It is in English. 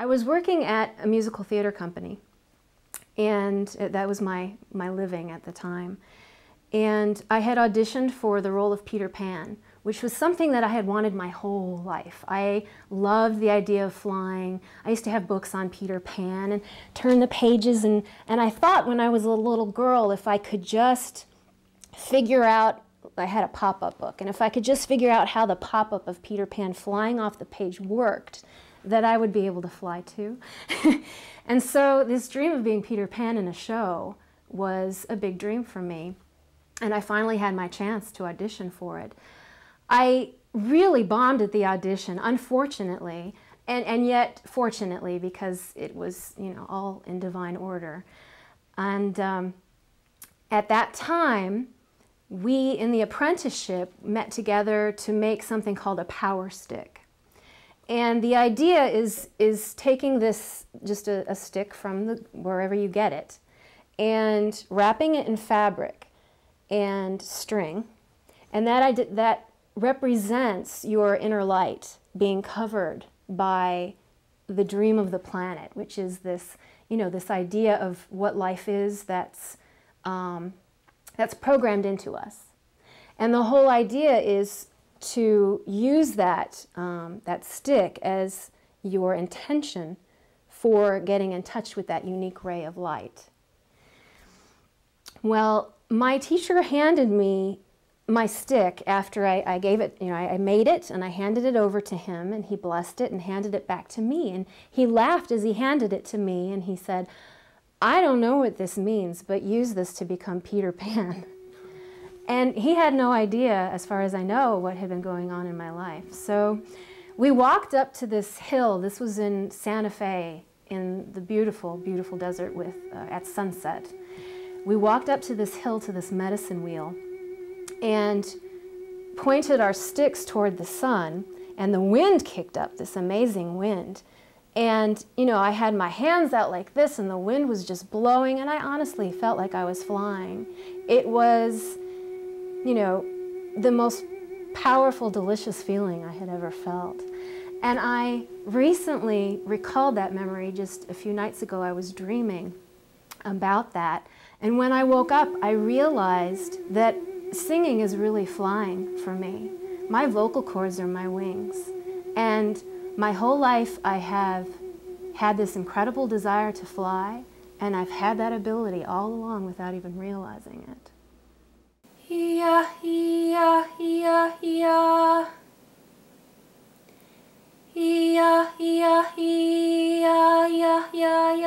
was working at a musical theater company, and that was my living at the time. And I had auditioned for the role of Peter Pan, which was something that I had wanted my whole life. I loved the idea of flying. I used to have books on Peter Pan and turn the pages, and I thought when I was a little girl, if I could just figure out, I had a pop-up book, and if I could just figure out how the pop-up of Peter Pan flying off the page worked, that I would be able to fly too. And so this dream of being Peter Pan in a show was a big dream for me. And I finally had my chance to audition for it. I really bombed at the audition, unfortunately, and yet fortunately, because it was, you know, all in divine order. And at that time, we in the apprenticeship met together to make something called a power stick. And the idea is taking this, just a stick from wherever you get it, and wrapping it in fabric and string, and that represents your inner light being covered by the dream of the planet, which is this, you know, this idea of what life is that's programmed into us. And the whole idea is to use that stick as your intention for getting in touch with that unique ray of light. Well, my teacher handed me my stick after I gave it, you know, I made it and I handed it over to him, and he blessed it and handed it back to me. And he laughed as he handed it to me, and he said, "I don't know what this means, but use this to become Peter Pan." And he had no idea, as far as I know, what had been going on in my life. So we walked up to this hill. This was in Santa Fe, in the beautiful, beautiful desert at sunset. We walked up to this hill, to this medicine wheel, and pointed our sticks toward the sun, and the wind kicked up, this amazing wind. And, you know, I had my hands out like this, and the wind was just blowing, and I honestly felt like I was flying. It was, you know, the most powerful, delicious feeling I had ever felt. And I recently recalled that memory just a few nights ago. I was dreaming about that. And when I woke up, I realized that singing is really flying for me. My vocal cords are my wings. And my whole life I have had this incredible desire to fly, and I've had that ability all along without even realizing it. Ya, ya, ya, ya. Ya, ya, ya, ya, ya, ya.